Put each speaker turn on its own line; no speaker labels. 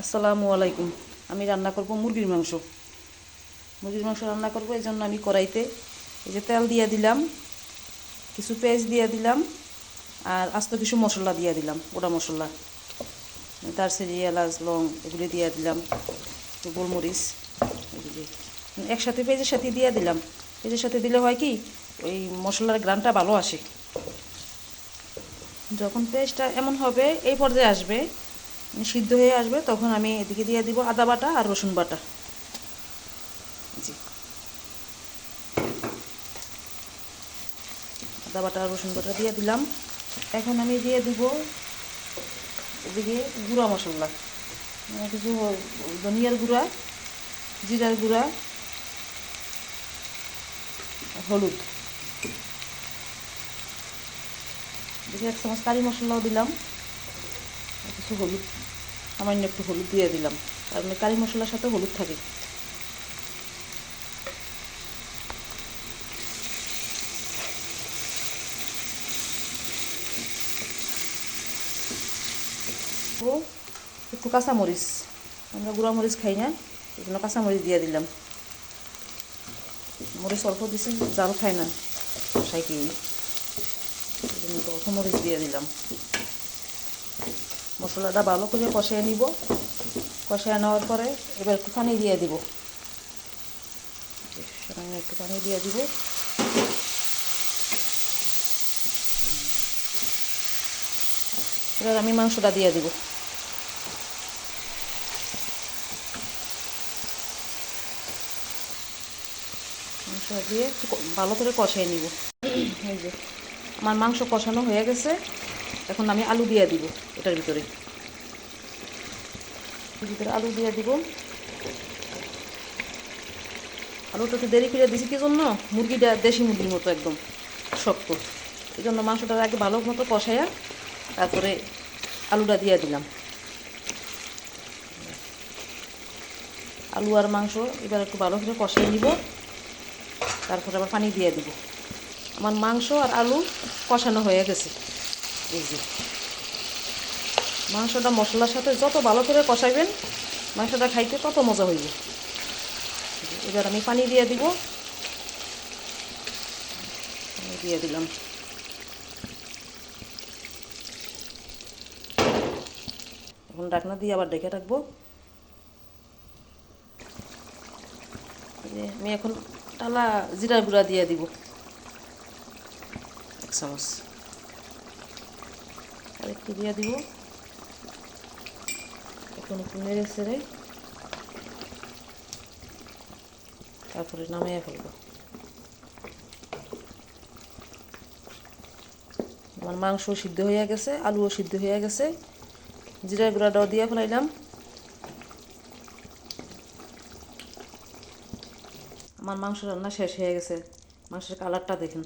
আসসালামু আলাইকুম। আমি রান্না করব মুরগির মাংস। মুরগির মাংস রান্না করব, এই জন্য আমি কড়াইতে এই যে তেল দিয়ে দিলাম, কিছু পেঁয়াজ দিয়ে দিলাম, আর আস্ত কিছু মশলা দিয়ে দিলাম, গোটা মশলা, দারচিনি, এলাচ, লং এগুলি দিয়ে দিলাম, একটু গোলমরিচ এগুলি একসাথে পেঁয়াজের সাথে দিয়ে দিলাম। পেঁয়াজের সাথে দিলে হয় কি, ওই মশলার ঘ্রাণটা ভালো আসে। যখন পেঁয়াজটা এমন হবে, এই পর্যায়ে আসবে, সিদ্ধ হয়ে আসবে, তখন আমি এদিকে দিয়ে দিব আদা বাটা আর রসুন বাটা। জি, আদা বাটা আর রসুন বাটা দিয়ে দিলাম। এখন আমি দিয়ে দিব এদিকে গুঁড়া মশলা, কিছু ধনিয়ার গুঁড়া, জিরার গুঁড়া, হলুদ, এদিকে 1 চামচ কারি মশলাও দিলাম, কিছু হলুদ, সামান্য একটু হলুদ দিয়ে দিলাম, কারণ কারি মশলার সাথে হলুদ থাকে। ও একটু কাঁচামরিচ, আমরা গুঁড়া মরিচ খাই না, এই জন্য কাঁচামরিচ দিয়ে দিলাম। মরিচ অল্প দিছি, জাল খাই না সাইকি, এই জন্য অল্প মরিচ দিয়ে দিলাম। মশলাটা ভালো করে কষিয়ে নিব। কষিয়ে নেওয়ার পরে এবার একটু পানি দিয়ে দিব, সেখানে একটু পানি দিয়ে দিব। এবার আমি মাংসটা দিয়ে দিব। মাংসটা দিয়ে একটু ভালো করে কষিয়ে নিব। এই যে আমার মাংস কষানো হয়ে গেছে, এখন আমি আলু দিয়ে দিব এটার ভিতরে। আলু দিয়ে দিব। আলুটা একটু দেরি করে দিছি কি জন্য, মুরগিটা দেশি মুরগির মতো একদম শক্ত, এই জন্য মাংসটা আগে ভালো মতো কষাইয়া তারপরে আলুটা দিয়ে দিলাম। আলু আর মাংস এবার একটু ভালো করে কষিয়ে নিব, তারপরে আবার পানি দিয়ে দিব। আমার মাংস আর আলু কষানো হয়ে গেছে। এই যে মাংসটা মশলার সাথে যত ভালো করে কষাইবেন, মাংসটা খাইতে তত মজা হইবে। এবার আমি পানি দিয়ে দিব, পানি দিয়ে দিলাম। এখন ঢাকনা দিয়ে আবার ঢেকে রাখবো। আমি এখন টালা জিরা গুঁড়া দিয়ে দিব 1 চামচ, আর একটু দিয়ে দিব। এখন একটু নেড়ে ছেড়ে তারপরে নামিয়ে ফেলবো। আমার মাংস সিদ্ধ হয়ে গেছে, আলুও সিদ্ধ হয়ে গেছে, জিরা গুঁড়াটাও দিয়ে ফেলাইলাম। আমার মাংস রান্না শেষ হয়ে গেছে, মাংসের কালারটা দেখুন।